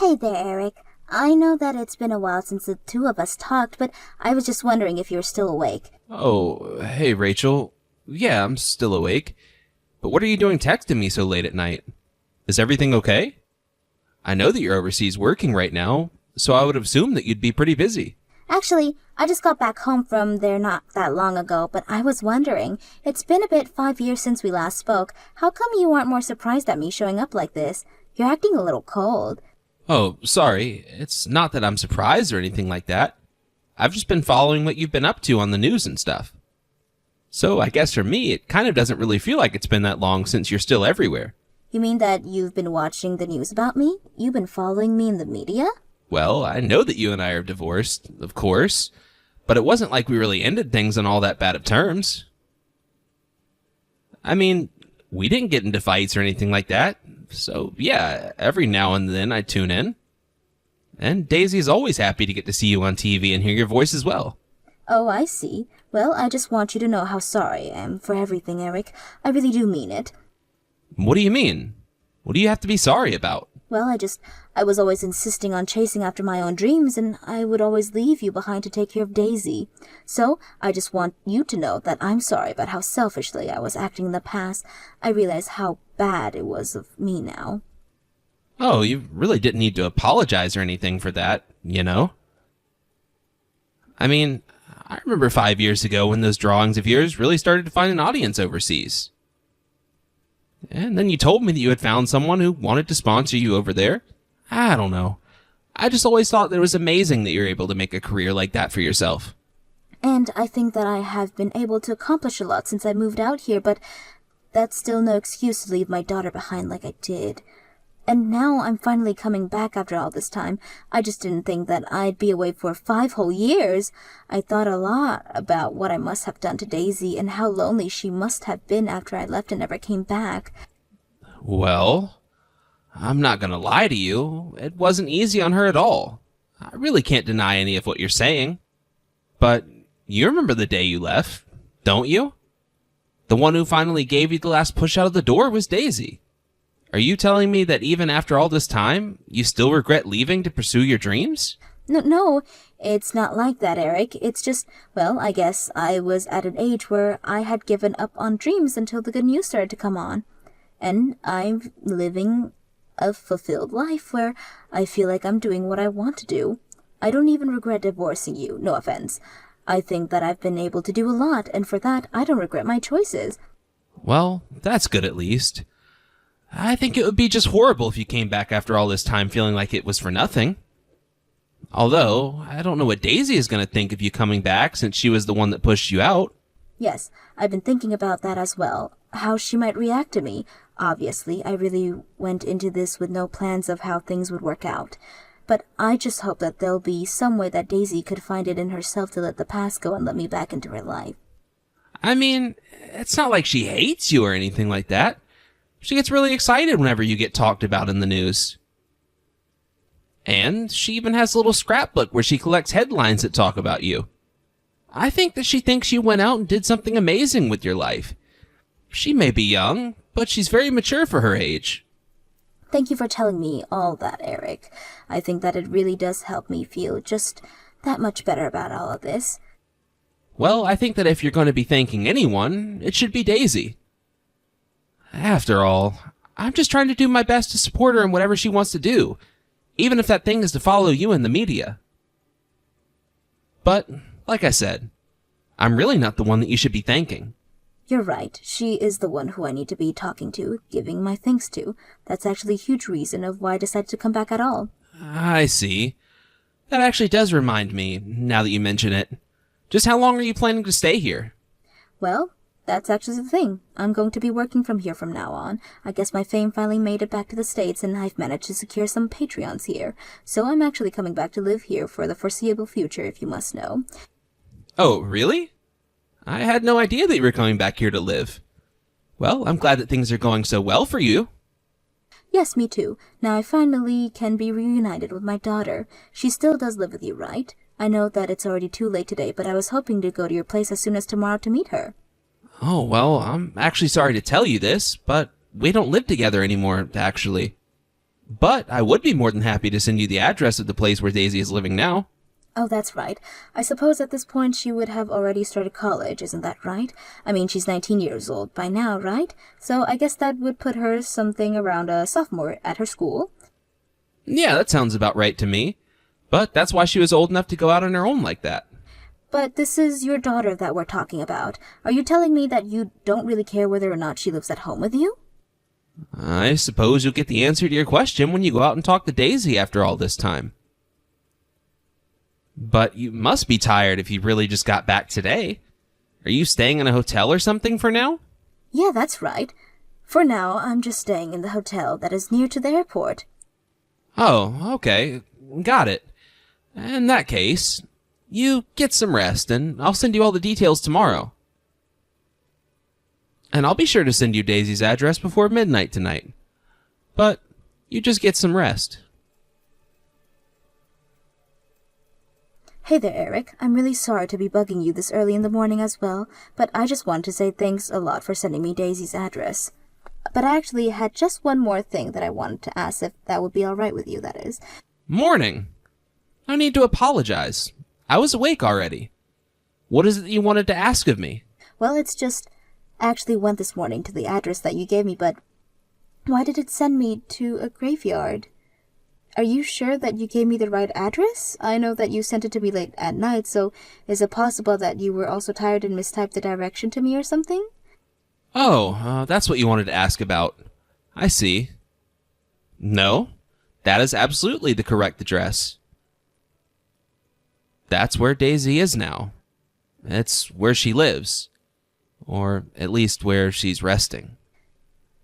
Hey there, Eric. I know that it's been a while since the two of us talked, but I was just wondering if you were still awake. Oh, hey, Rachel. Yeah, I'm still awake. But what are you doing texting me so late at night? Is everything okay? I know that you're overseas working right now, so I would assume that you'd be pretty busy. Actually, I just got back home from there not that long ago, but I was wondering, it's been a bit 5 years since we last spoke. How come you aren't more surprised at me showing up like this? You're acting a little cold. Oh, sorry. It's not that I'm surprised or anything like that. I've just been following what you've been up to on the news and stuff. So I guess for me, it kind of doesn't really feel like it's been that long since you're still everywhere. You mean that you've been watching the news about me? You've been following me in the media? Well, I know that you and I are divorced, of course, but it wasn't like we really ended things on all that bad of terms. I mean, we didn't get into fights or anything like that, so yeah, every now and then I tune in. And Daisy's always happy to get to see you on TV and hear your voice as well. Oh, I see. Well, I just want you to know how sorry I am for everything, Eric. I really do mean it. What do you mean? What do you have to be sorry about? Well, I was always insisting on chasing after my own dreams, and I would always leave you behind to take care of Daisy. So, I just want you to know that I'm sorry about how selfishly I was acting in the past. I realize how bad it was of me now. Oh, you really didn't need to apologize or anything for that, you know? I mean, I remember 5 years ago when those drawings of yours really started to find an audience overseas. And then you told me that you had found someone who wanted to sponsor you over there. I don't know. I just always thought that it was amazing that you're able to make a career like that for yourself. And I think that I have been able to accomplish a lot since I moved out here, but that's still no excuse to leave my daughter behind like I did. And now I'm finally coming back after all this time. I just didn't think that I'd be away for 5 whole years. I thought a lot about what I must have done to Daisy and how lonely she must have been after I left and never came back. Well, I'm not gonna lie to you. It wasn't easy on her at all. I really can't deny any of what you're saying. But you remember the day you left, don't you? The one who finally gave you the last push out of the door was Daisy. Are you telling me that even after all this time, you still regret leaving to pursue your dreams? No, it's not like that, Eric. It's just, well, I guess I was at an age where I had given up on dreams until the good news started to come on. And I'm living a fulfilled life where I feel like I'm doing what I want to do. I don't even regret divorcing you, no offense. I think that I've been able to do a lot, and for that, I don't regret my choices. Well, that's good at least. I think it would be just horrible if you came back after all this time feeling like it was for nothing. Although, I don't know what Daisy is going to think of you coming back since she was the one that pushed you out. Yes, I've been thinking about that as well, how she might react to me. Obviously, I really went into this with no plans of how things would work out. But I just hope that there'll be some way that Daisy could find it in herself to let the past go and let me back into her life. I mean, it's not like she hates you or anything like that. She gets really excited whenever you get talked about in the news. And she even has a little scrapbook where she collects headlines that talk about you. I think that she thinks you went out and did something amazing with your life. She may be young, but she's very mature for her age. Thank you for telling me all that, Eric. I think that it really does help me feel just that much better about all of this. Well, I think that if you're going to be thanking anyone, it should be Daisy. After all, I'm just trying to do my best to support her in whatever she wants to do, even if that thing is to follow you in the media. But, like I said, I'm really not the one that you should be thanking. You're right. She is the one who I need to be talking to, giving my thanks to. That's actually a huge reason of why I decided to come back at all. I see. That actually does remind me, now that you mention it. Just how long are you planning to stay here? Well, that's actually the thing. I'm going to be working from here from now on. I guess my fame finally made it back to the States and I've managed to secure some Patreons here. So I'm actually coming back to live here for the foreseeable future, if you must know. Oh, really? I had no idea that you were coming back here to live. Well, I'm glad that things are going so well for you. Yes, me too. Now I finally can be reunited with my daughter. She still does live with you, right? I know that it's already too late today, but I was hoping to go to your place as soon as tomorrow to meet her. Oh, well, I'm actually sorry to tell you this, but we don't live together anymore, actually. But I would be more than happy to send you the address of the place where Daisy is living now. Oh, that's right. I suppose at this point she would have already started college, isn't that right? I mean, she's 19 years old by now, right? So I guess that would put her something around a sophomore at her school. Yeah, that sounds about right to me. But that's why she was old enough to go out on her own like that. But this is your daughter that we're talking about. Are you telling me that you don't really care whether or not she lives at home with you? I suppose you'll get the answer to your question when you go out and talk to Daisy after all this time. But you must be tired if you really just got back today. Are you staying in a hotel or something for now? Yeah, that's right. For now, I'm just staying in the hotel that is near to the airport. Oh, okay. Got it. In that case, you get some rest, and I'll send you all the details tomorrow. And I'll be sure to send you Daisy's address before midnight tonight. But you just get some rest. Hey there, Eric. I'm really sorry to be bugging you this early in the morning as well, but I just wanted to say thanks a lot for sending me Daisy's address. But I actually had just one more thing that I wanted to ask, if that would be all right with you, that is. Morning. No need to apologize. I was awake already. What is it that you wanted to ask of me? Well, it's just, I actually went this morning to the address that you gave me, but why did it send me to a graveyard? Are you sure that you gave me the right address? I know that you sent it to me late at night, so is it possible that you were also tired and mistyped the direction to me or something? Oh, that's what you wanted to ask about. I see. No, that is absolutely the correct address. That's where Daisy is now. It's where she lives. Or at least where she's resting.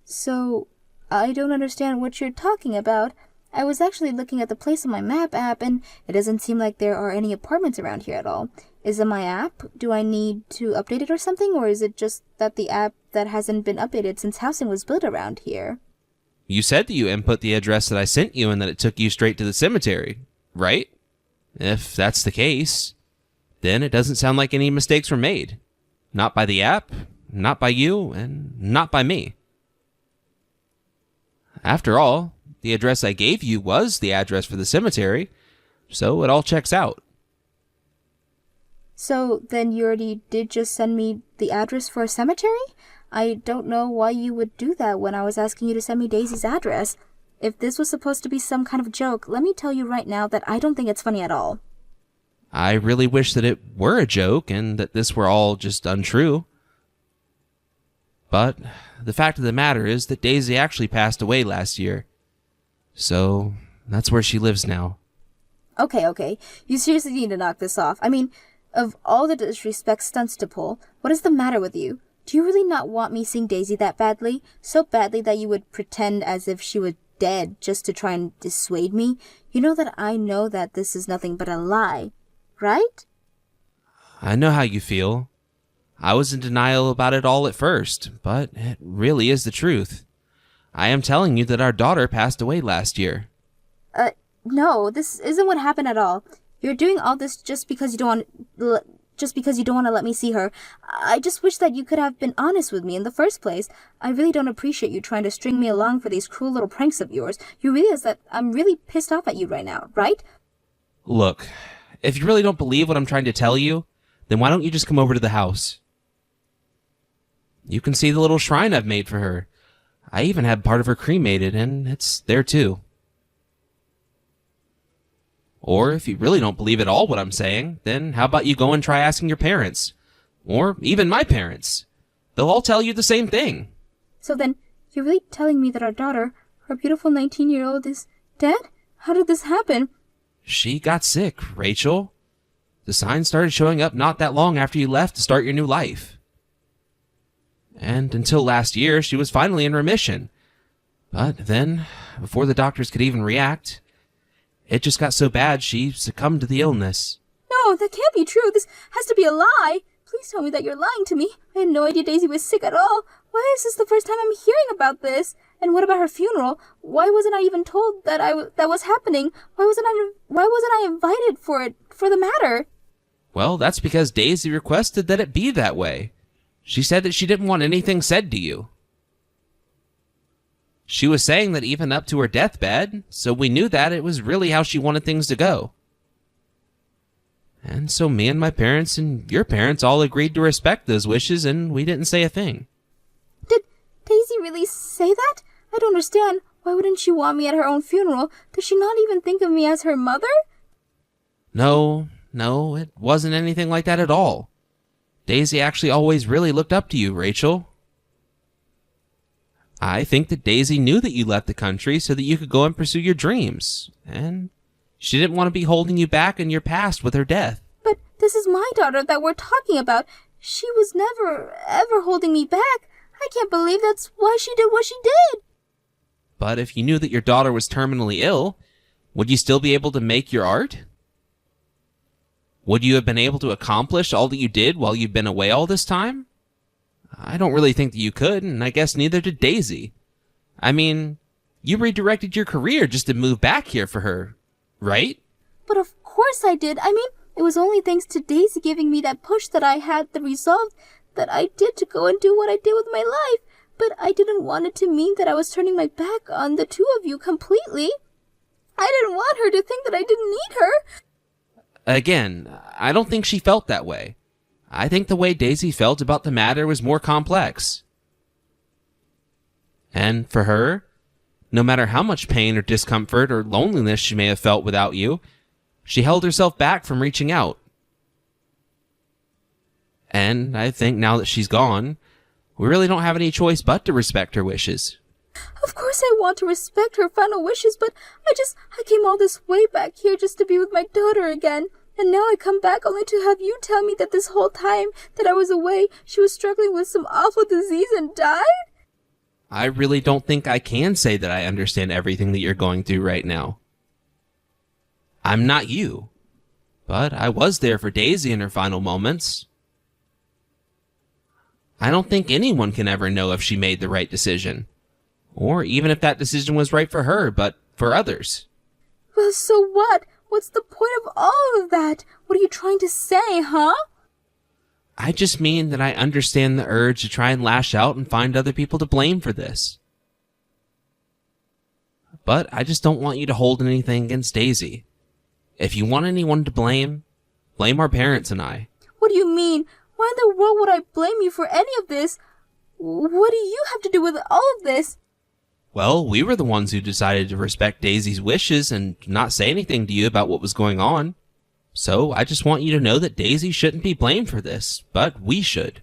So, I don't understand what you're talking about. I was actually looking at the place on my map app, and it doesn't seem like there are any apartments around here at all. Is it my app? Do I need to update it or something? Or is it just that the app that hasn't been updated since housing was built around here? You said that you input the address that I sent you and that it took you straight to the cemetery, right? If that's the case, then it doesn't sound like any mistakes were made. Not by the app, not by you, and not by me. After all, the address I gave you was the address for the cemetery, so it all checks out. So then you already did just send me the address for a cemetery? I don't know why you would do that when I was asking you to send me Daisy's address. If this was supposed to be some kind of joke, let me tell you right now that I don't think it's funny at all. I really wish that it were a joke and that this were all just untrue. But the fact of the matter is that Daisy actually passed away last year. So that's where she lives now. Okay. You seriously need to knock this off. I mean, of all the disrespect stunts to pull, what is the matter with you? Do you really not want me seeing Daisy that badly? So badly that you would pretend as if she was dead just to try and dissuade me? You know that this is nothing but a lie, right? I know how you feel. I was in denial about it all at first, but it really is the truth. I am telling you that our daughter passed away last year. No, this isn't what happened at all. You're doing all this just because you don't want to let me see her. I just wish that you could have been honest with me in the first place. I really don't appreciate you trying to string me along for these cruel little pranks of yours. You realize that I'm really pissed off at you right now, right? Look, if you really don't believe what I'm trying to tell you, then why don't you just come over to the house? You can see the little shrine I've made for her. I even had part of her cremated, and it's there too. Or if you really don't believe at all what I'm saying, then how about you go and try asking your parents? Or even my parents. They'll all tell you the same thing. So then, you're really telling me that our daughter, our beautiful 19-year-old, is dead? How did this happen? She got sick, Rachel. The signs started showing up not that long after you left to start your new life. And until last year, she was finally in remission. But then, before the doctors could even react, it just got so bad she succumbed to the illness. No, that can't be true. This has to be a lie. Please tell me that you're lying to me. I had no idea Daisy was sick at all. Why is this the first time I'm hearing about this? And what about her funeral? Why wasn't I even told that that was happening? Why wasn't I invited for the matter? Well, that's because Daisy requested that it be that way. She said that she didn't want anything said to you. She was saying that even up to her deathbed, so we knew that it was really how she wanted things to go. And so me and my parents and your parents all agreed to respect those wishes, and we didn't say a thing. Did Daisy really say that? I don't understand. Why wouldn't she want me at her own funeral? Does she not even think of me as her mother? No, it wasn't anything like that at all. Daisy actually always really looked up to you, Rachel. I think that Daisy knew that you left the country so that you could go and pursue your dreams, and she didn't want to be holding you back in your past with her death. But this is my daughter that we're talking about. She was never, ever holding me back. I can't believe that's why she did what she did. But if you knew that your daughter was terminally ill, would you still be able to make your art? Would you have been able to accomplish all that you did while you've been away all this time? I don't really think that you could, and I guess neither did Daisy. I mean, you redirected your career just to move back here for her, right? But of course I did. I mean, it was only thanks to Daisy giving me that push that I had the resolve that I did to go and do what I did with my life. But I didn't want it to mean that I was turning my back on the two of you completely. I didn't want her to think that I didn't need her. Again, I don't think she felt that way. I think the way Daisy felt about the matter was more complex. And for her, no matter how much pain or discomfort or loneliness she may have felt without you, she held herself back from reaching out. And I think now that she's gone, we really don't have any choice but to respect her wishes. Of course I want to respect her final wishes, but I came all this way back here just to be with my daughter again. And now I come back only to have you tell me that this whole time that I was away, she was struggling with some awful disease and died? I really don't think I can say that I understand everything that you're going through right now. I'm not you, but I was there for Daisy in her final moments. I don't think anyone can ever know if she made the right decision, or even if that decision was right for her, but for others. Well, so what? What's the point of all of that? What are you trying to say, huh? I just mean that I understand the urge to try and lash out and find other people to blame for this. But I just don't want you to hold anything against Daisy. If you want anyone to blame our parents and I. What do you mean? Why in the world would I blame you for any of this? What do you have to do with all of this? Well, we were the ones who decided to respect Daisy's wishes and not say anything to you about what was going on. So I just want you to know that Daisy shouldn't be blamed for this, but we should.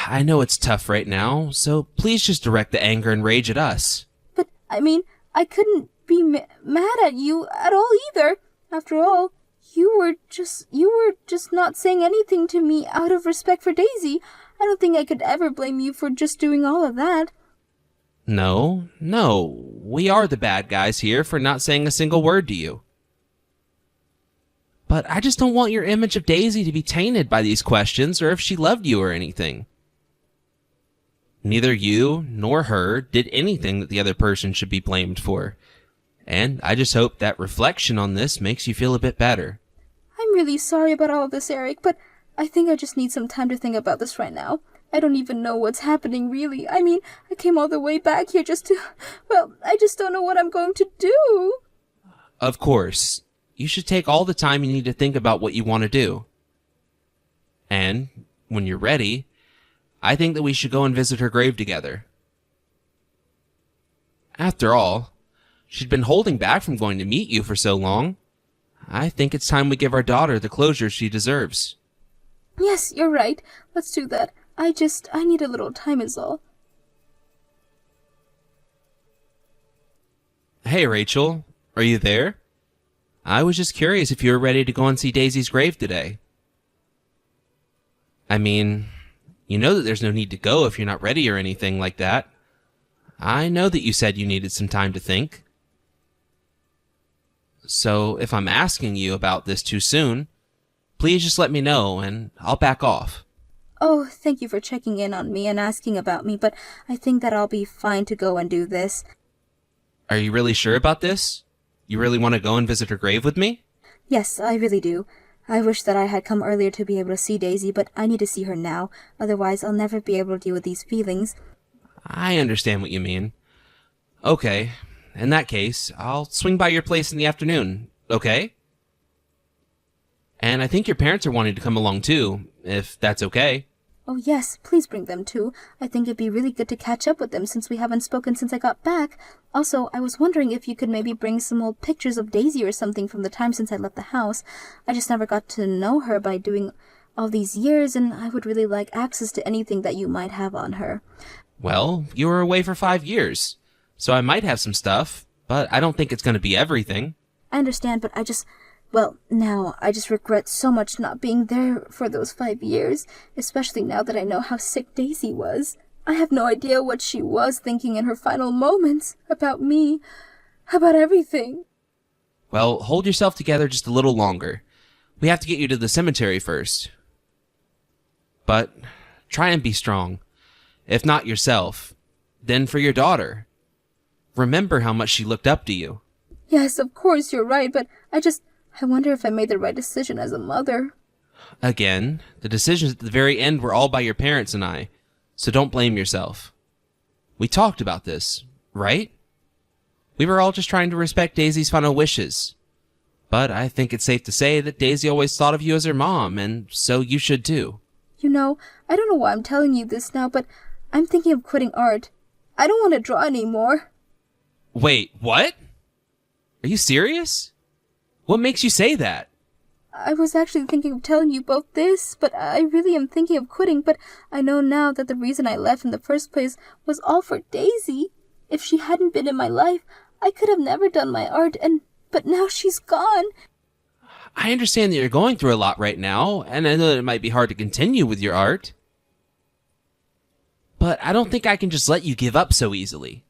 I know it's tough right now, so please just direct the anger and rage at us. But, I mean, I couldn't be mad at you at all either. After all, you were just not saying anything to me out of respect for Daisy. I don't think I could ever blame you for just doing all of that. No, we are the bad guys here for not saying a single word to you. But I just don't want your image of Daisy to be tainted by these questions or if she loved you or anything. Neither you nor her did anything that the other person should be blamed for. And I just hope that reflection on this makes you feel a bit better. I'm really sorry about all of this, Eric, but I think I just need some time to think about this right now. I don't even know what's happening, really. I mean, I came all the way back here just to... Well, I just don't know what I'm going to do. Of course. You should take all the time you need to think about what you want to do. And, when you're ready, I think that we should go and visit her grave together. After all, she'd been holding back from going to meet you for so long. I think it's time we give our daughter the closure she deserves. Yes, you're right. Let's do that. I need a little time is all. Hey, Rachel. Are you there? I was just curious if you were ready to go and see Daisy's grave today. I mean, you know that there's no need to go if you're not ready or anything like that. I know that you said you needed some time to think. So if I'm asking you about this too soon, please just let me know and I'll back off. Oh, thank you for checking in on me and asking about me, but I think that I'll be fine to go and do this. Are you really sure about this? You really want to go and visit her grave with me? Yes, I really do. I wish that I had come earlier to be able to see Daisy, but I need to see her now. Otherwise, I'll never be able to deal with these feelings. I understand what you mean. Okay. In that case, I'll swing by your place in the afternoon, okay? And I think your parents are wanting to come along too, if that's okay. Oh yes, please bring them too. I think it'd be really good to catch up with them since we haven't spoken since I got back. Also, I was wondering if you could maybe bring some old pictures of Daisy or something from the time since I left the house. I just never got to know her by doing all these years, and I would really like access to anything that you might have on her. Well, you were away for 5 years, so I might have some stuff, but I don't think it's going to be everything. I understand, but now I just regret so much not being there for those 5 years, especially now that I know how sick Daisy was. I have no idea what she was thinking in her final moments about me, about everything. Well, hold yourself together just a little longer. We have to get you to the cemetery first. But try and be strong. If not yourself, then for your daughter. Remember how much she looked up to you. Yes, of course, you're right, but I wonder if I made the right decision as a mother. Again, the decisions at the very end were all by your parents and I, so don't blame yourself. We talked about this, right? We were all just trying to respect Daisy's final wishes. But I think it's safe to say that Daisy always thought of you as her mom, and so you should too. You know, I don't know why I'm telling you this now, but I'm thinking of quitting art. I don't want to draw anymore. Wait, what? Are you serious? What makes you say that? I was actually thinking of telling you both this, but I really am thinking of quitting, but I know now that the reason I left in the first place was all for Daisy. If she hadn't been in my life, I could have never done my art, but now she's gone. I understand that you're going through a lot right now, and I know that it might be hard to continue with your art. But I don't think I can just let you give up so easily.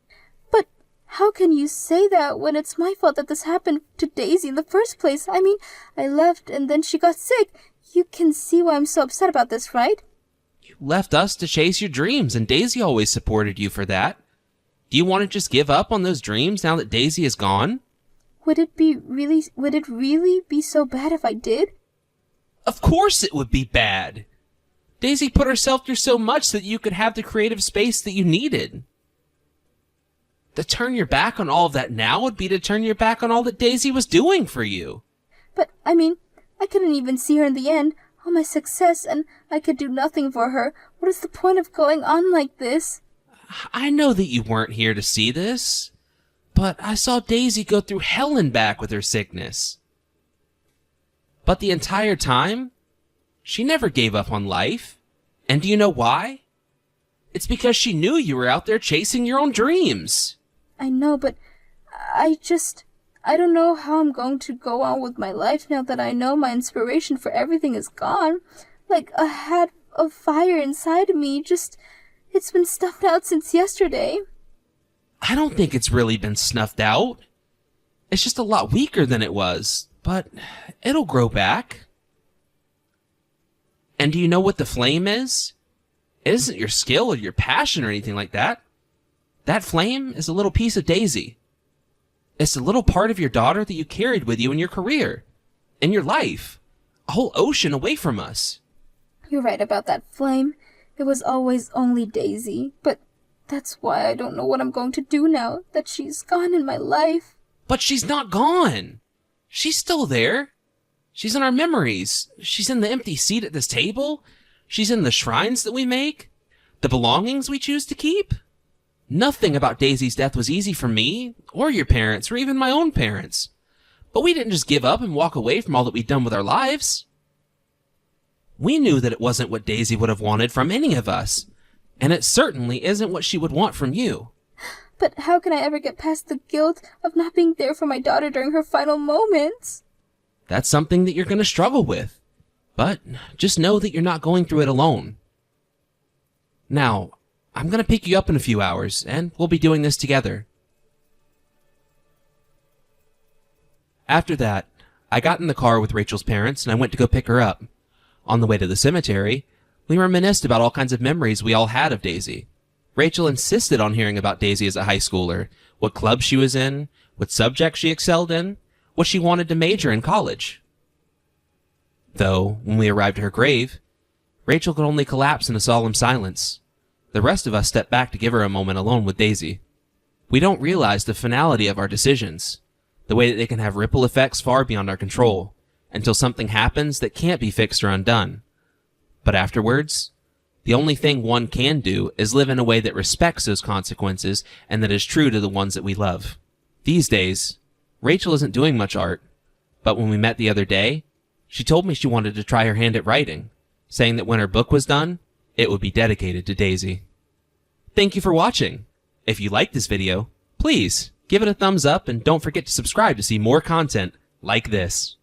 But how can you say that when it's my fault that this happened to Daisy in the first place? I mean, I left and then she got sick. You can see why I'm so upset about this, right? You left us to chase your dreams, and Daisy always supported you for that. Do you want to just give up on those dreams now that Daisy is gone? Would it really be so bad if I did? Of course it would be bad. Daisy put herself through so much that you could have the creative space that you needed. To turn your back on all of that now would be to turn your back on all that Daisy was doing for you. But, I mean, I couldn't even see her in the end, all my success, and I could do nothing for her. What is the point of going on like this? I know that you weren't here to see this, but I saw Daisy go through hell and back with her sickness. But the entire time, she never gave up on life. And do you know why? It's because she knew you were out there chasing your own dreams. I know, but I don't know how I'm going to go on with my life now that I know my inspiration for everything is gone. Like a hat of fire inside of me, it's been snuffed out since yesterday. I don't think it's really been snuffed out. It's just a lot weaker than it was, but it'll grow back. And do you know what the flame is? It isn't your skill or your passion or anything like that. That flame is a little piece of Daisy. It's a little part of your daughter that you carried with you in your career, in your life, a whole ocean away from us. You're right about that flame. It was always only Daisy, but that's why I don't know what I'm going to do now that she's gone in my life. But she's not gone. She's still there. She's in our memories. She's in the empty seat at this table. She's in the shrines that we make, the belongings we choose to keep. Nothing about Daisy's death was easy for me, or your parents, or even my own parents. But we didn't just give up and walk away from all that we'd done with our lives. We knew that it wasn't what Daisy would have wanted from any of us, and it certainly isn't what she would want from you. But how can I ever get past the guilt of not being there for my daughter during her final moments? That's something that you're going to struggle with. But just know that you're not going through it alone. Now, I'm going to pick you up in a few hours, and we'll be doing this together. After that, I got in the car with Rachel's parents, and I went to go pick her up. On the way to the cemetery, we reminisced about all kinds of memories we all had of Daisy. Rachel insisted on hearing about Daisy as a high schooler, what club she was in, what subjects she excelled in, what she wanted to major in college. Though, when we arrived at her grave, Rachel could only collapse in a solemn silence. The rest of us stepped back to give her a moment alone with Daisy. We don't realize the finality of our decisions, the way that they can have ripple effects far beyond our control, until something happens that can't be fixed or undone. But afterwards, the only thing one can do is live in a way that respects those consequences and that is true to the ones that we love. These days, Rachel isn't doing much art, but when we met the other day, she told me she wanted to try her hand at writing, saying that when her book was done, it would be dedicated to Daisy. Thank you for watching. If you liked this video, please give it a thumbs up and don't forget to subscribe to see more content like this.